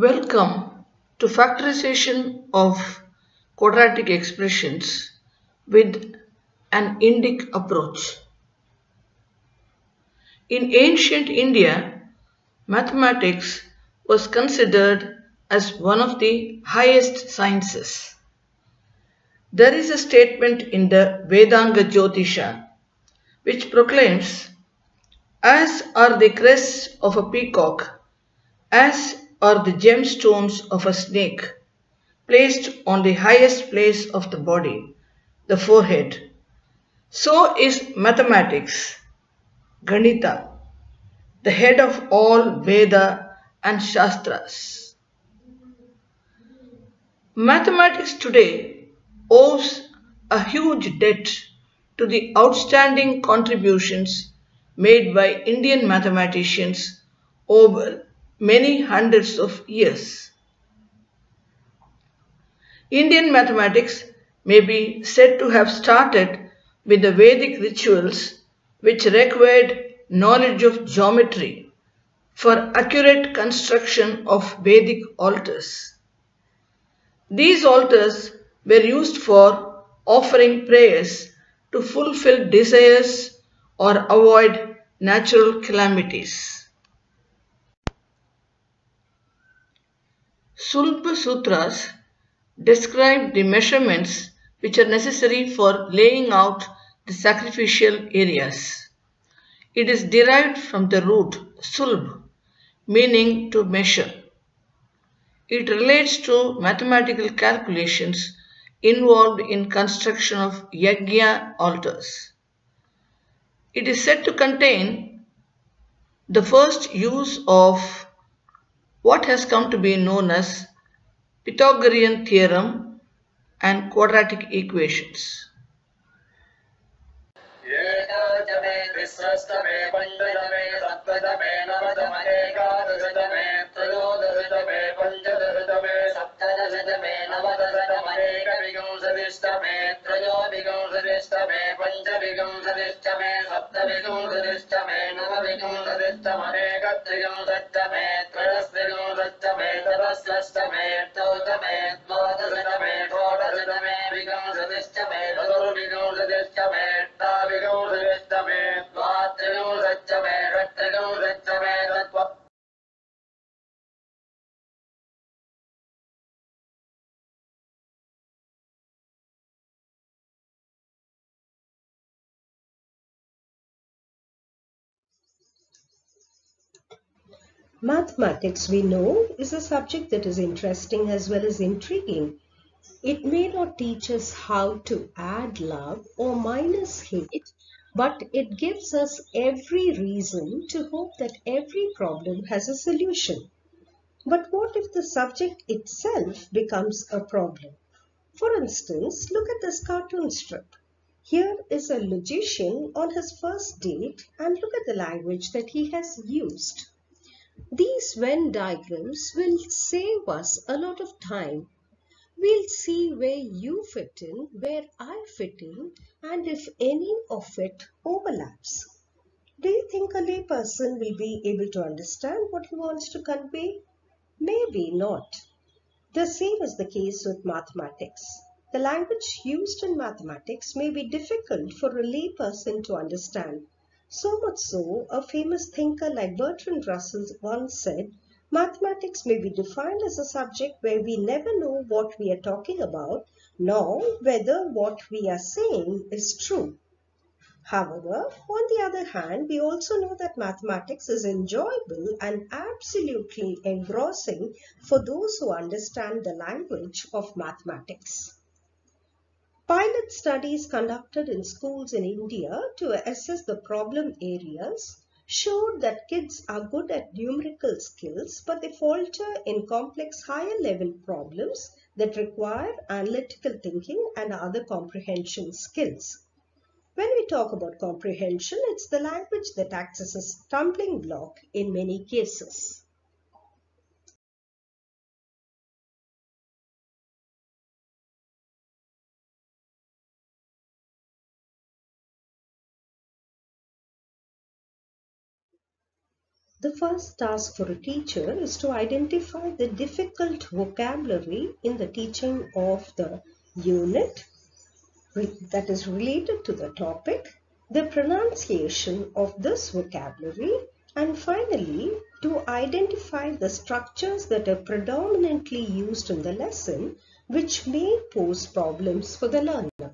Welcome to factorization of quadratic expressions with an Indic approach. In ancient India, mathematics was considered as one of the highest sciences. There is a statement in the Vedanga Jyotisha which proclaims, as are the crests of a peacock, as are the gemstones of a snake, placed on the highest place of the body, the forehead. So is mathematics, Ganita, the head of all Veda and Shastras. Mathematics today owes a huge debt to the outstanding contributions made by Indian mathematicians over many hundreds of years. Indian mathematics may be said to have started with the Vedic rituals which required knowledge of geometry for accurate construction of Vedic altars. These altars were used for offering prayers to fulfill desires or avoid natural calamities. Sulba Sutras describe the measurements which are necessary for laying out the sacrificial areas. It is derived from the root sulb, meaning to measure. It relates to mathematical calculations involved in construction of yajna altars. It is said to contain the first use of what has come to be known as Pythagorean theorem and quadratic equations. Mathematics, we know, is a subject that is interesting as well as intriguing. It may not teach us how to add love or minus hate, but it gives us every reason to hope that every problem has a solution. But what if the subject itself becomes a problem? For instance, look at this cartoon strip. Here is a logician on his first date, and look at the language that he has used. These Venn diagrams will save us a lot of time. We'll see where you fit in, where I fit in, and if any of it overlaps. Do you think a layperson will be able to understand what he wants to convey? Maybe not. The same is the case with mathematics. The language used in mathematics may be difficult for a layperson to understand. So much so, a famous thinker like Bertrand Russell once said, mathematics may be defined as a subject where we never know what we are talking about, nor whether what we are saying is true. However, on the other hand, we also know that mathematics is enjoyable and absolutely engrossing for those who understand the language of mathematics. Pilot studies conducted in schools in India to assess the problem areas showed that kids are good at numerical skills, but they falter in complex higher level problems that require analytical thinking and other comprehension skills. When we talk about comprehension, it's the language that acts as a stumbling block in many cases. The first task for a teacher is to identify the difficult vocabulary in the teaching of the unit that is related to the topic, the pronunciation of this vocabulary, and finally, to identify the structures that are predominantly used in the lesson which may pose problems for the learner.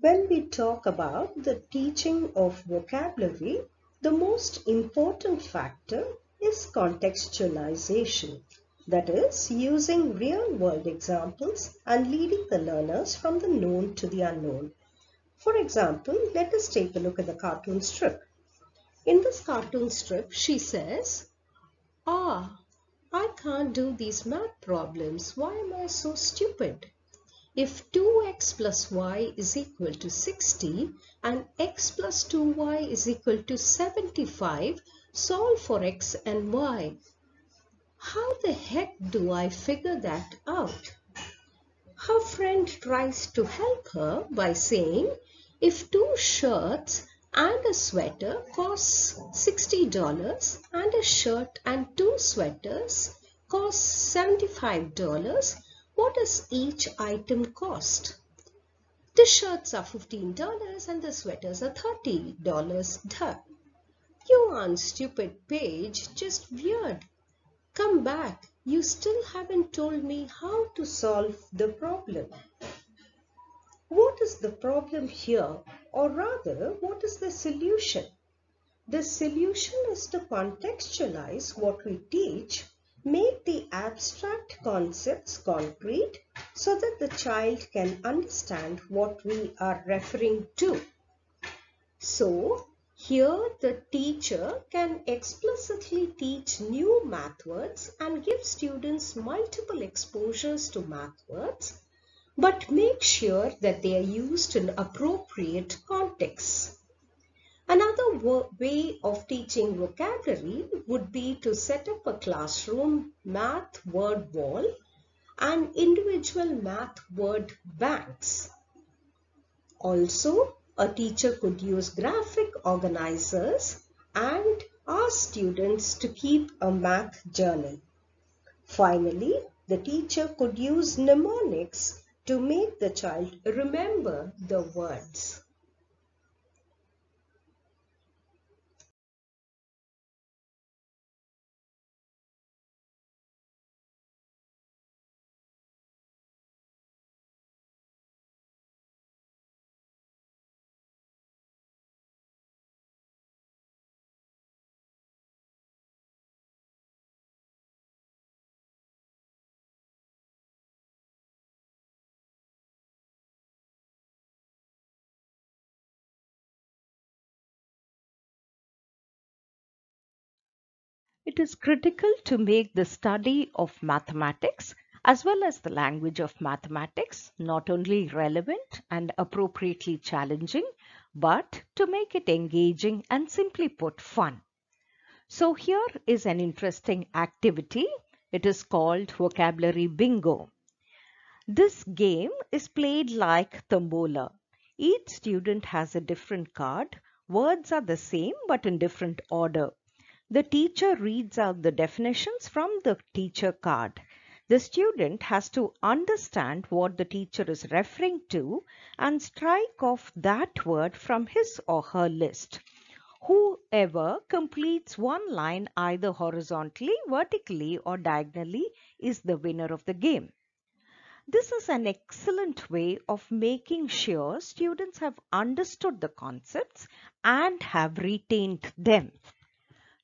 When we talk about the teaching of vocabulary, the most important factor is contextualization. That is, using real-world examples and leading the learners from the known to the unknown. For example, let us take a look at the cartoon strip. In this cartoon strip, she says, "Ah, I can't do these math problems. Why am I so stupid? If 2x plus y is equal to 60 and x plus 2y is equal to 75, solve for x and y. How the heck do I figure that out?" Her friend tries to help her by saying, if 2 shirts and a sweater costs $60 and a shirt and 2 sweaters costs $75, what does each item cost? The shirts are $15 and the sweaters are $30. Duh. You aren't stupid, Paige, just weird. Come back. You still haven't told me how to solve the problem. What is the problem here? Or rather, what is the solution? The solution is to contextualize what we teach, make the abstract concepts concrete so that the child can understand what we are referring to. So, here the teacher can explicitly teach new math words and give students multiple exposures to math words, but make sure that they are used in appropriate contexts. Another way of teaching vocabulary would be to set up a classroom math word wall and individual math word banks. Also, a teacher could use graphic organizers and ask students to keep a math journal. Finally, the teacher could use mnemonics to make the child remember the words. It is critical to make the study of mathematics as well as the language of mathematics not only relevant and appropriately challenging, but to make it engaging and simply put fun. So here is an interesting activity. It is called vocabulary bingo. This game is played like tombola. Each student has a different card. Words are the same but in different order. The teacher reads out the definitions from the teacher card. The student has to understand what the teacher is referring to and strike off that word from his or her list. Whoever completes one line either horizontally, vertically, or diagonally is the winner of the game. This is an excellent way of making sure students have understood the concepts and have retained them.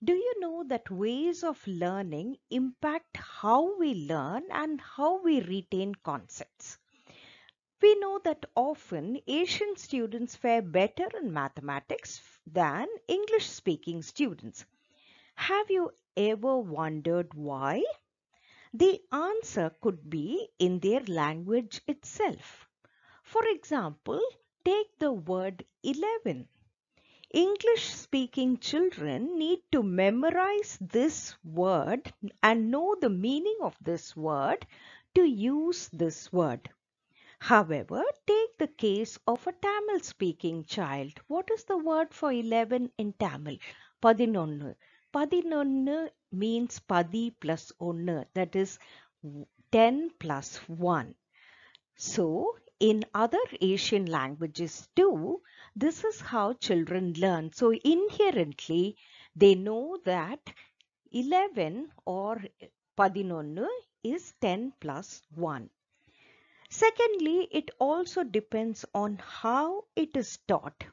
Do you know that ways of learning impact how we learn and how we retain concepts? We know that often Asian students fare better in mathematics than English speaking students. Have you ever wondered why? The answer could be in their language itself. For example, take the word 11. English-speaking children need to memorize this word and know the meaning of this word to use this word. However, take take the case of a Tamil speaking child. What is the word for 11 in Tamil? Padinonnu. Padinonnu means padi plus onnu, that is 10 plus 1. So, in other Asian languages too, this is how children learn. So, inherently, they know that 11 or padinonnu is 10 plus 1. Secondly, it also depends on how it is taught.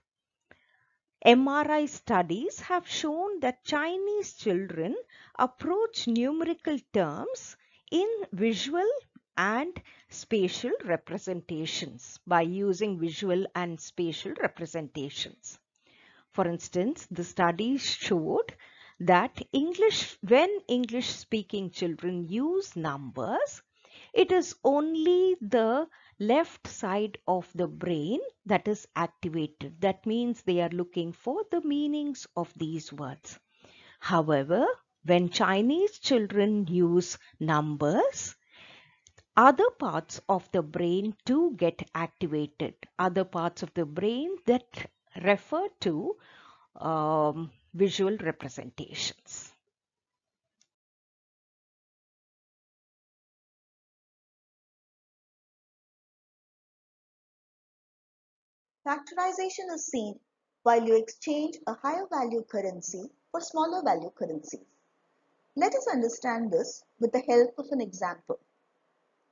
MRI studies have shown that Chinese children approach numerical terms in visual and spatial representations by using visual and spatial representations. For instance, the studies showed that when English speaking children use numbers, it is only the left side of the brain that is activated. That means they are looking for the meanings of these words. However, when Chinese children use numbers, other parts of the brain too get activated. Other parts of the brain that refer to visual representations. Factorization is seen while you exchange a higher value currency for smaller value currencies. Let us understand this with the help of an example.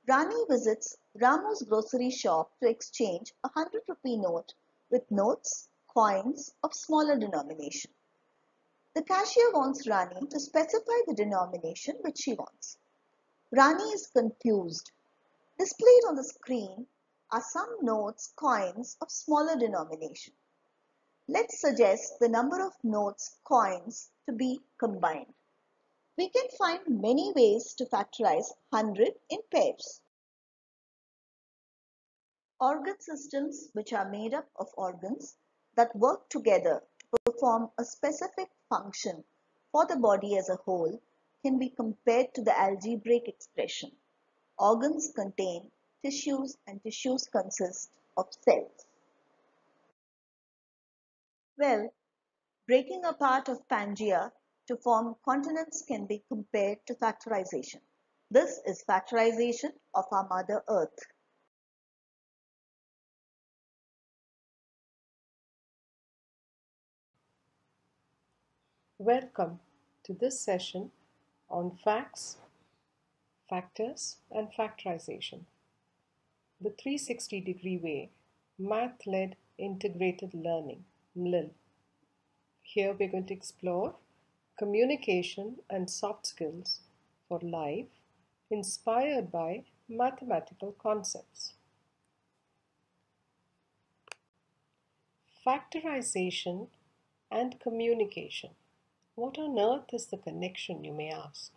Rani visits Ramu's grocery shop to exchange a 100 rupee note with notes, coins of smaller denomination. The cashier wants Rani to specify the denomination which she wants. Rani is confused. Displayed on the screen are some notes, coins of smaller denomination. Let's suggest the number of notes, coins to be combined. We can find many ways to factorize 100 in pairs. Organ systems, which are made up of organs that work together to perform a specific function for the body as a whole, can be compared to the algebraic expression. Organs contain tissues and tissues consist of cells. Well, breaking apart of Pangea to form continents can be compared to factorization. This is factorization of our Mother Earth. Welcome to this session on facts, factors, and factorization. The 360-degree way, math-led integrated learning, MLIL. Here we're going to explore communication and soft skills for life inspired by mathematical concepts. Factorization and communication. What on earth is the connection, you may ask?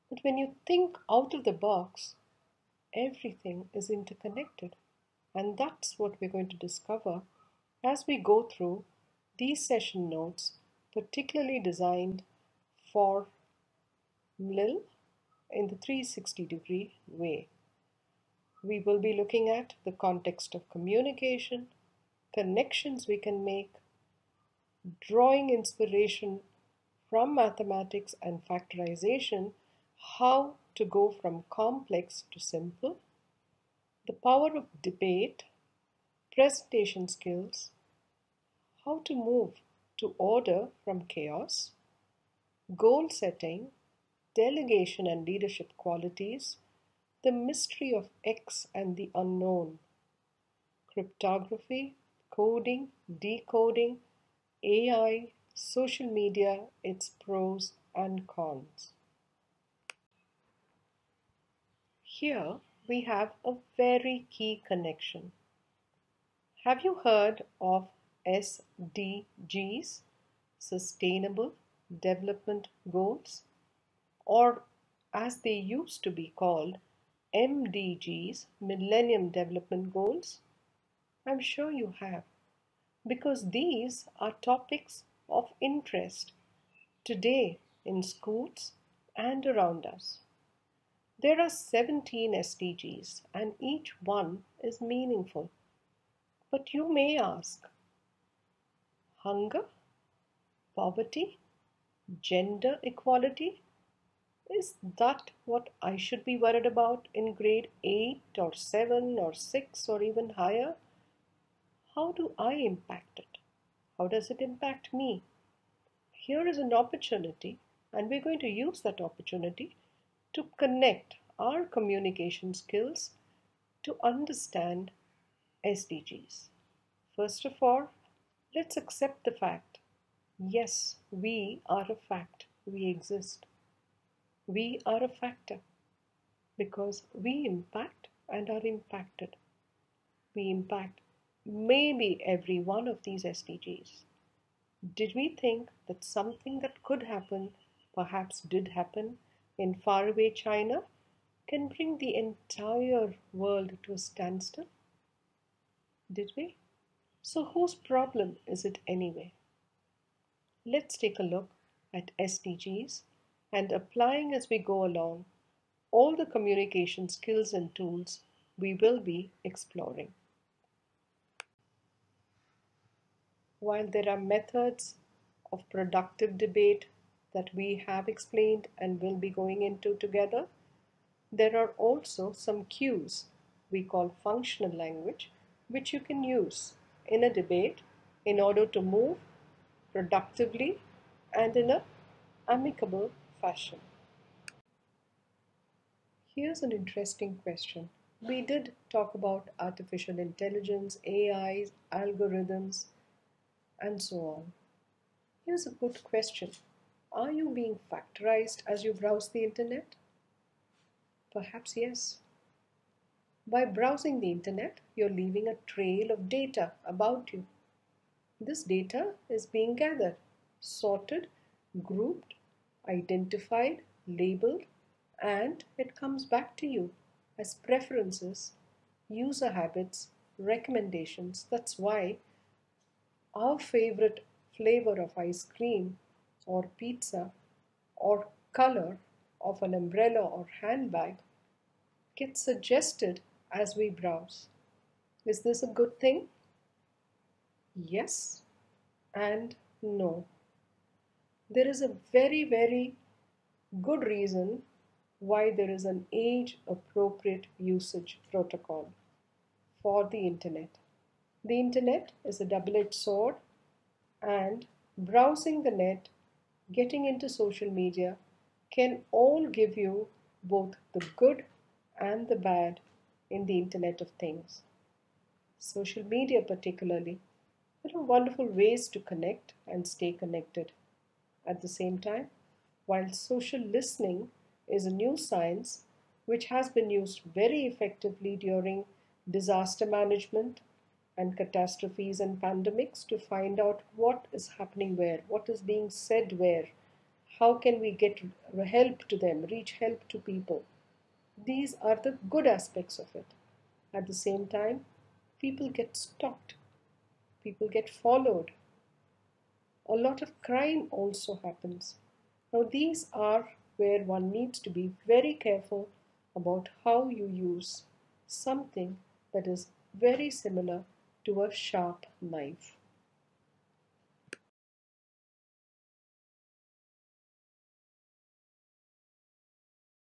But when you think out of the box, everything is interconnected. And that's what we're going to discover as we go through these session notes, particularly designed for MLIL in the 360-degree way. We will be looking at the context of communication, connections we can make, drawing inspiration from mathematics and factorization, how to go from complex to simple, the power of debate, presentation skills, how to move to order from chaos, goal setting, delegation and leadership qualities, the mystery of X and the unknown, cryptography, coding, decoding, AI, social media, its pros and cons. Here we have a very key connection. Have you heard of SDGs, Sustainable Development Goals, or as they used to be called, MDGs, Millennium Development Goals? I'm sure you have, because these are topics of interest today in schools and around us. There are 17 SDGs and each one is meaningful. But you may ask, hunger, poverty, gender equality, is that what I should be worried about in grade 8 or 7 or 6 or even higher? How do I impact it? How does it impact me? Here is an opportunity, and we're going to use that opportunity to connect our communication skills to understand SDGs. First of all, let's accept the fact. Yes, we are a fact. We exist. We are a factor because we impact and are impacted. We impact maybe every one of these SDGs. Did we think that something that could happen, perhaps did happen, in faraway China can bring the entire world to a standstill? Did we? So, whose problem is it anyway? Let's take a look at SDGs and applying as we go along all the communication skills and tools we will be exploring. While there are methods of productive debate that we have explained and will be going into together, there are also some cues we call functional language which you can use in a debate in order to move productively and in an amicable fashion. Here's an interesting question. We did talk about artificial intelligence, AIs, algorithms, and so on. Here's a good question. Are you being factorized as you browse the internet? Perhaps yes. By browsing the internet, you're leaving a trail of data about you. This data is being gathered, sorted, grouped, identified, labeled, and it comes back to you as preferences, user habits, recommendations. That's why our favorite flavor of ice cream or pizza or color of an umbrella or handbag gets suggested as we browse. Is this a good thing? Yes and no. There is a very, very good reason why there is an age appropriate usage protocol for the internet. The internet is a double edged sword, and browsing the net, getting into social media can all give you both the good and the bad in the Internet of Things. Social media, particularly, there are wonderful ways to connect and stay connected. At the same time, while social listening is a new science which has been used very effectively during disaster management and catastrophes and pandemics to find out what is happening where, what is being said where, how can we get help to them, reach help to people. These are the good aspects of it. At the same time, people get stalked, people get followed. A lot of crime also happens. Now, these are where one needs to be very careful about how you use something that is very similar to a sharp knife.